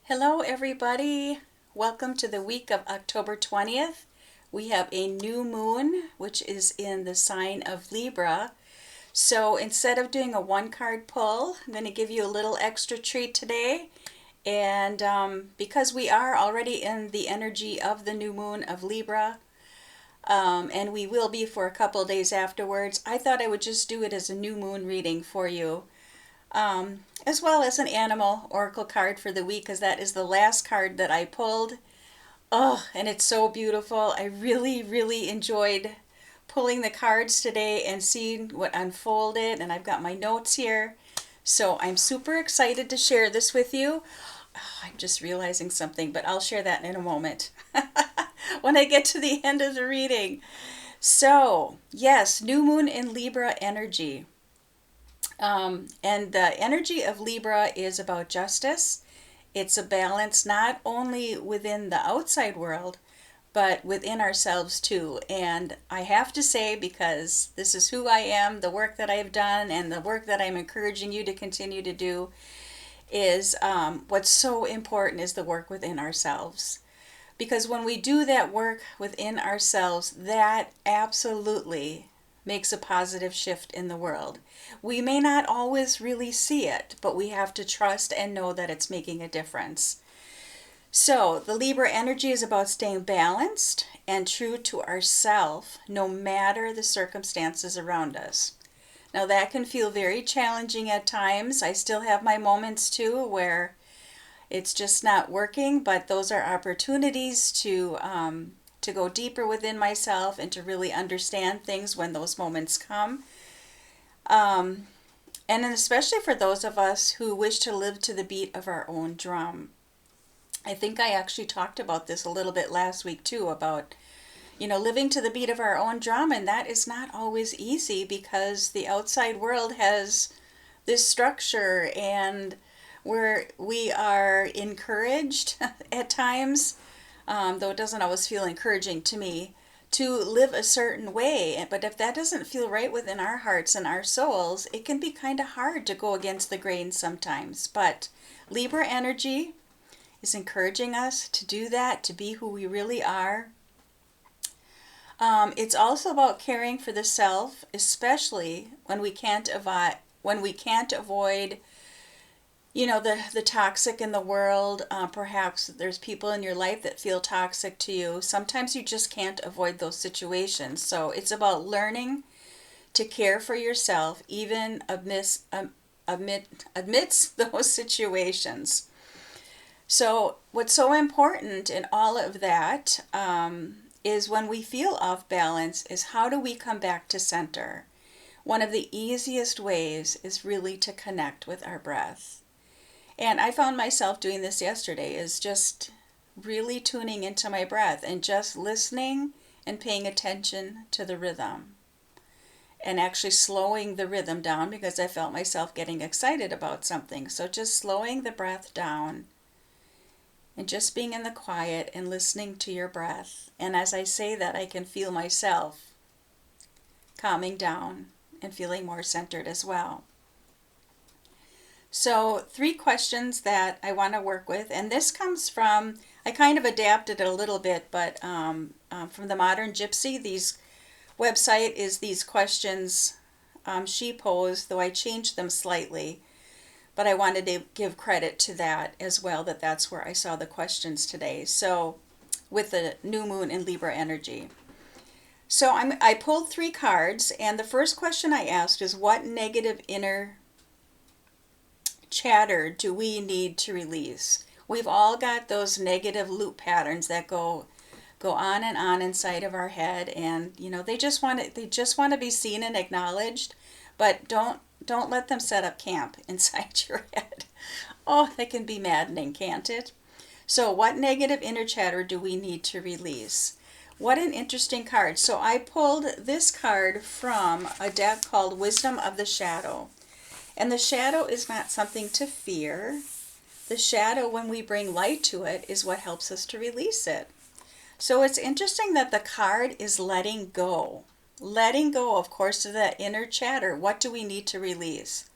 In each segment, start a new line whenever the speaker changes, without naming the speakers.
Hello everybody. Welcome to the week of October 20th. We have a new moon, which is in the sign of Libra. So instead of doing a one card pull, I'm going to give you a little extra treat today. And because we are already in the energy of the new moon of Libra, and we will be for a couple of days afterwards, I thought I would just do it as a new moon reading for you. As well as an animal oracle card for the week, because that is the last card that I pulled. Oh, and it's so beautiful. I really enjoyed pulling the cards today and seeing what unfolded, and I've got my notes here. So I'm super excited to share this with you. Oh, I'm just realizing something, but I'll share that in a moment when I get to the end of the reading. So, yes, new moon in Libra energy. And the energy of Libra is about justice. It's a balance not only within the outside world, but within ourselves too. And I have to say, because this is who I am, the work that I've done, and the work that I'm encouraging you to continue to do, is what's so important is the work within ourselves. Because when we do that work within ourselves, that absolutely makes a positive shift in the world. We may not always really see it, but we have to trust and know that it's making a difference. So, the Libra energy is about staying balanced and true to ourself, no matter the circumstances around us. Now, that can feel very challenging at times. I still have my moments too where it's just not working, but those are opportunities to go deeper within myself and to really understand things when those moments come. And then especially for those of us who wish to live to the beat of our own drum. I think I actually talked about this a little bit last week too, about living to the beat of our own drum, and that is not always easy because the outside world has this structure and where we are encouraged at times, though it doesn't always feel encouraging to me, to live a certain way. But if that doesn't feel right within our hearts and our souls, it can be kind of hard to go against the grain sometimes. But Libra energy is encouraging us to do that, to be who we really are. It's also about caring for the self, especially when we can't avoid the toxic in the world. Perhaps there's people in your life that feel toxic to you. Sometimes you just can't avoid those situations. So it's about learning to care for yourself even amidst those situations. So what's so important in all of that is when we feel off balance is how do we come back to center? One of the easiest ways is really to connect with our breath. And I found myself doing this yesterday, is just really tuning into my breath and just listening and paying attention to the rhythm. And actually slowing the rhythm down because I felt myself getting excited about something. So just slowing the breath down and just being in the quiet and listening to your breath. And as I say that, I can feel myself calming down and feeling more centered as well. So 3 questions that I want to work with, and this comes from, I kind of adapted it a little bit, but from the Modern Gypsy, website is these questions she posed, though I changed them slightly, but I wanted to give credit to that as well, that's where I saw the questions today. So with the new moon in Libra energy. So I pulled 3 cards, and the first question I asked is, what negative inner chatter do we need to release? We've all got those negative loop patterns that go on and on inside of our head, and they just want to be seen and acknowledged, but don't let them set up camp inside your head. Oh, that can be maddening, can't it? So what negative inner chatter do we need to release? What an interesting card. So I pulled this card from a deck called Wisdom of the Shadow. And the shadow is not something to fear. The shadow, when we bring light to it, is what helps us to release it. So it's interesting that the card is letting go. Letting go, of course, of that inner chatter. What do we need to release?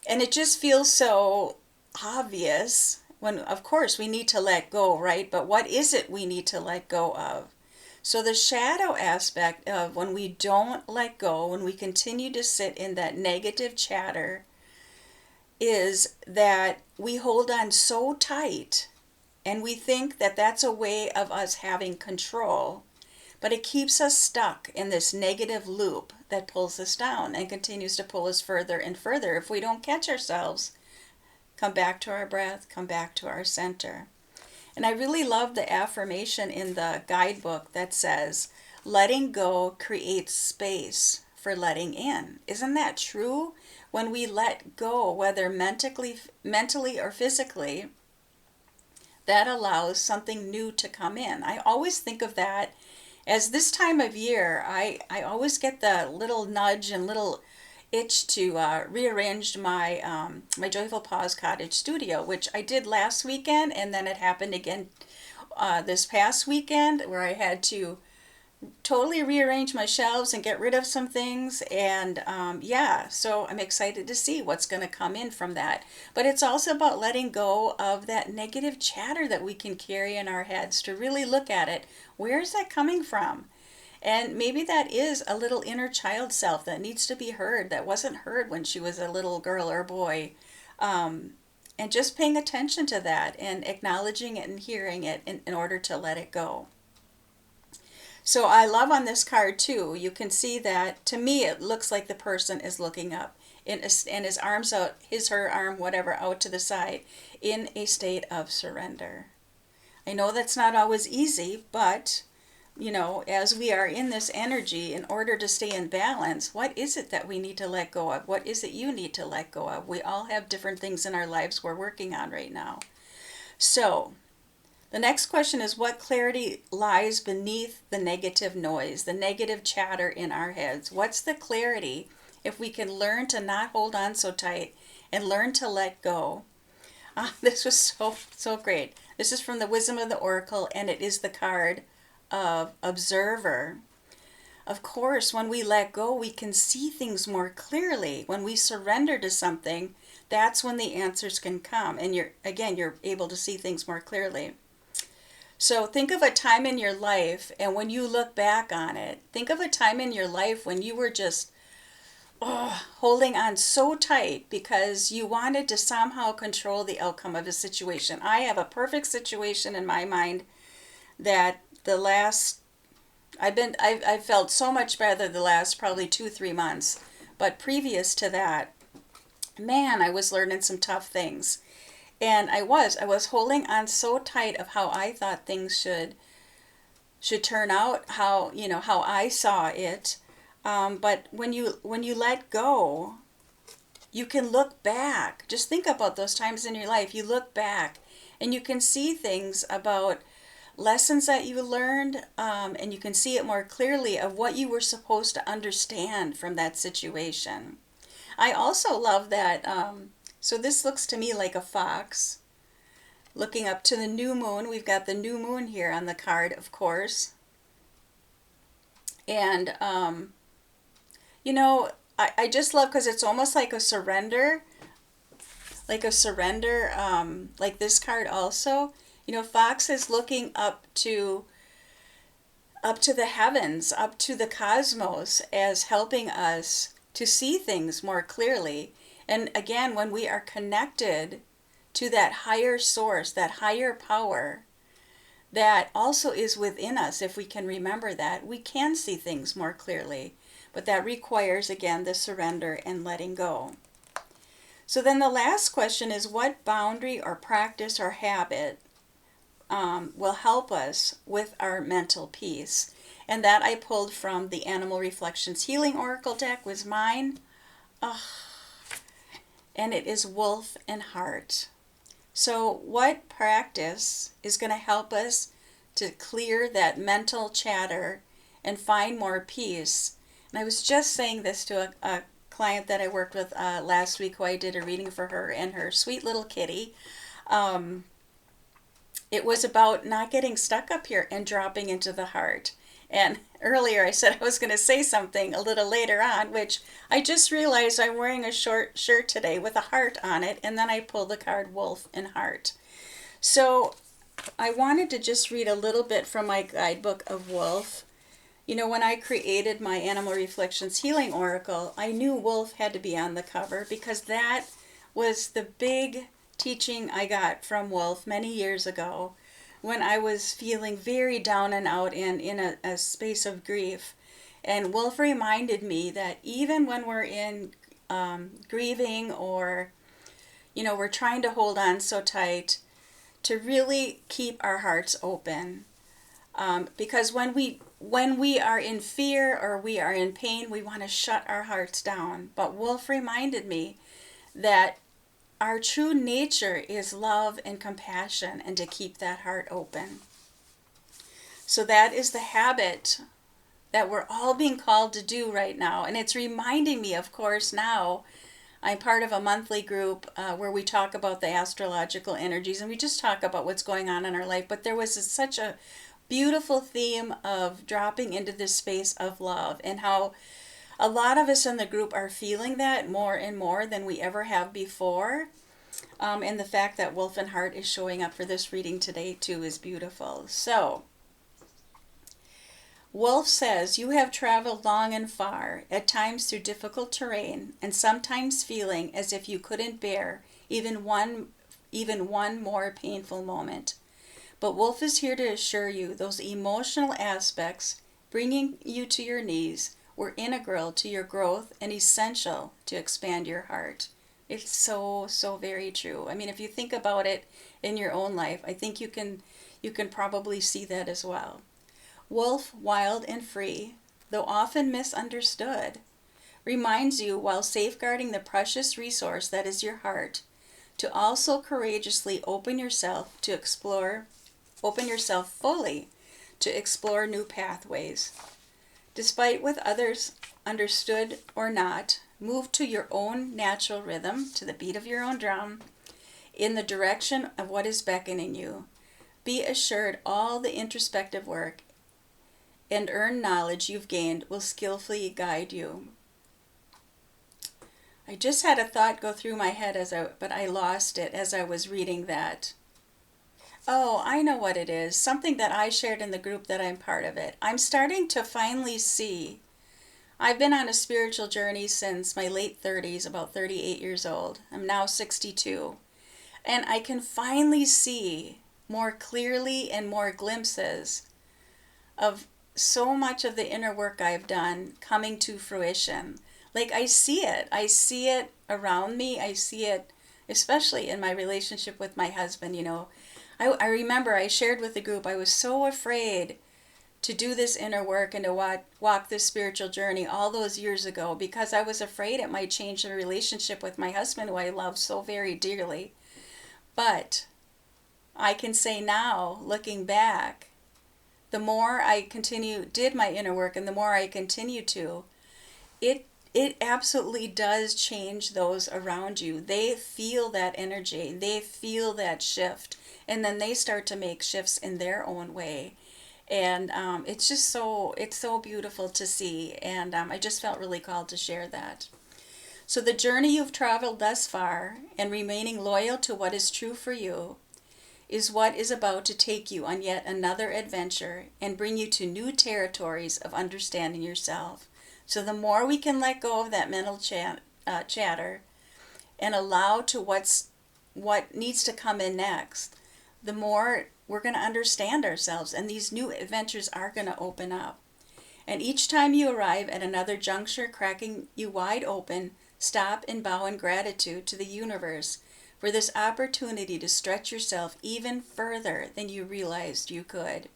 And it just feels so obvious when, of course, we need to let go, right? But what is it we need to let go of? So the shadow aspect of when we don't let go, when we continue to sit in that negative chatter, is that we hold on so tight and we think that that's a way of us having control, but it keeps us stuck in this negative loop that pulls us down and continues to pull us further and further if we don't catch ourselves. Come back to our breath, come back to our center. And I really love the affirmation in the guidebook that says, letting go creates space for letting in. Isn't that true? When we let go, whether mentally or physically, that allows something new to come in. I always think of that as this time of year. I always get the little nudge and little itch to rearrange my Joyful Paws Cottage studio, which I did last weekend, and then it happened again this past weekend where I had to totally rearrange my shelves and get rid of some things. And so I'm excited to see what's going to come in from that. But it's also about letting go of that negative chatter that we can carry in our heads, to really look at it. Where is that coming from? And maybe that is a little inner child self that needs to be heard, that wasn't heard when she was a little girl or boy. And just paying attention to that and acknowledging it and hearing it in order to let it go. So I love on this card too, you can see that, to me, it looks like the person is looking up and his arms out, her arm, whatever, out to the side in a state of surrender. I know that's not always easy, but as we are in this energy, in order to stay in balance, what is it that we need to let go of? What is it you need to let go of? We all have different things in our lives we're working on right now. So the next question is, what clarity lies beneath the negative noise, the negative chatter in our heads? What's the clarity if we can learn to not hold on so tight and learn to let go? This was so great. This is from the Wisdom of the Oracle, and it is the card of Observer. Of course, when we let go, we can see things more clearly. When we surrender to something, that's when the answers can come, and you're able to see things more clearly. So think of a time in your life, and when you look back on it, think of a time in your life when you were just holding on so tight because you wanted to somehow control the outcome of a situation. I have a perfect situation in my mind that I've felt so much better the last probably 2-3 months. But previous to that, man, I was learning some tough things. And I was holding on so tight of how I thought things should turn out, how I saw it. But when you let go, you can look back. Just think about those times in your life. You look back and you can see things about lessons that you learned, and you can see it more clearly of what you were supposed to understand from that situation. I also love that. So this looks to me like a fox looking up to the new moon. We've got the new moon here on the card, of course. And, I just love, because it's almost like a surrender, like this card also. Fox is looking up to the heavens, up to the cosmos, as helping us to see things more clearly. And again, when we are connected to that higher source, that higher power that also is within us, if we can remember that, we can see things more clearly. But that requires, again, the surrender and letting go. So then the last question is, what boundary or practice or habit will help us with our mental peace? And that I pulled from the Animal Reflections Healing Oracle deck, was mine. And it is Wolf and Heart. So what practice is going to help us to clear that mental chatter and find more peace? And I was just saying this to a client that I worked with last week, who I did a reading for her and her sweet little kitty. It was about not getting stuck up here and dropping into the heart. And earlier I said I was going to say something a little later on, which I just realized I'm wearing a short shirt today with a heart on it, and then I pulled the card Wolf and Heart. So I wanted to just read a little bit from my guidebook of Wolf. When I created my Animal Reflections Healing Oracle, I knew Wolf had to be on the cover because that was the big teaching I got from Wolf many years ago when I was feeling very down and out and in a space of grief. And Wolf reminded me that even when we're in grieving, or we're trying to hold on so tight, to really keep our hearts open. Because when we are in fear or we are in pain, we want to shut our hearts down. But Wolf reminded me that our true nature is love and compassion, and to keep that heart open. So that is the habit that we're all being called to do right now. And it's reminding me, of course, now I'm part of a monthly group where we talk about the astrological energies, and we just talk about what's going on in our life. But there was such a beautiful theme of dropping into this space of love, and how a lot of us in the group are feeling that more and more than we ever have before. And the fact that Wolf and Heart is showing up for this reading today too is beautiful. So, Wolf says, you have traveled long and far, at times through difficult terrain, and sometimes feeling as if you couldn't bear even one more painful moment. But Wolf is here to assure you those emotional aspects bringing you to your knees were integral to your growth and essential to expand your heart. It's so, so very true. I mean, if you think about it in your own life, I think you can probably see that as well. Wolf, wild and free, though often misunderstood, reminds you, while safeguarding the precious resource that is your heart, to also courageously open yourself fully to explore new pathways. Despite what others understood or not, move to your own natural rhythm, to the beat of your own drum, in the direction of what is beckoning you. Be assured all the introspective work and earned knowledge you've gained will skillfully guide you. I just had a thought go through my head but I lost it as I was reading that. Oh, I know what it is. Something that I shared in the group that I'm part of it. I'm starting to finally see. I've been on a spiritual journey since my late 30s, about 38 years old. I'm now 62. And I can finally see more clearly and more glimpses of so much of the inner work I've done coming to fruition. Like, I see it around me. I see it especially in my relationship with my husband. I remember I shared with the group, I was so afraid to do this inner work and to walk this spiritual journey all those years ago, because I was afraid it might change the relationship with my husband, who I love so very dearly. But I can say now, looking back, the more I did my inner work, and the more I continue to, it absolutely does change those around you. They feel that energy. They feel that shift. And then they start to make shifts in their own way. And it's so beautiful to see. And I just felt really called to share that. So the journey you've traveled thus far, and remaining loyal to what is true for you, is what is about to take you on yet another adventure and bring you to new territories of understanding yourself. So the more we can let go of that mental chatter and allow to what needs to come in next, the more we're going to understand ourselves, and these new adventures are going to open up. And each time you arrive at another juncture cracking you wide open, stop and bow in gratitude to the universe for this opportunity to stretch yourself even further than you realized you could.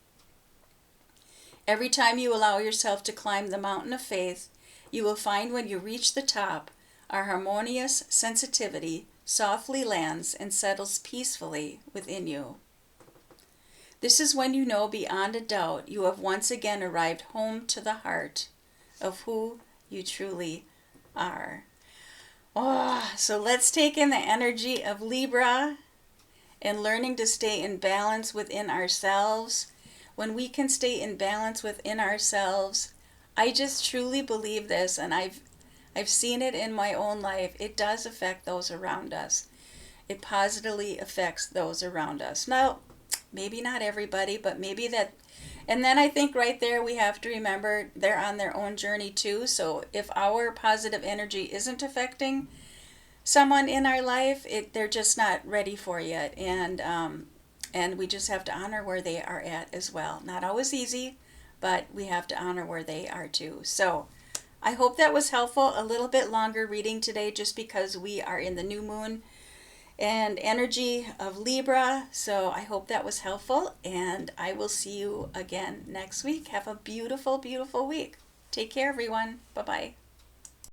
Every time you allow yourself to climb the mountain of faith, you will find when you reach the top, a harmonious sensitivity softly lands and settles peacefully within you. This is when you know beyond a doubt you have once again arrived home to the heart of who you truly are. Oh, so let's take in the energy of Libra and learning to stay in balance within ourselves when we can stay in balance within ourselves, I just truly believe this, and I've seen it in my own life. It does affect those around us. It positively affects those around us. Now, maybe not everybody, but maybe that. And then I think right there we have to remember they're on their own journey too. So if our positive energy isn't affecting someone in our life, they're just not ready for it yet. And we just have to honor where they are at as well. Not always easy, but we have to honor where they are too. So I hope that was helpful. A little bit longer reading today just because we are in the new moon and energy of Libra. So I hope that was helpful, and I will see you again next week. Have a beautiful, beautiful week. Take care, everyone. Bye-bye.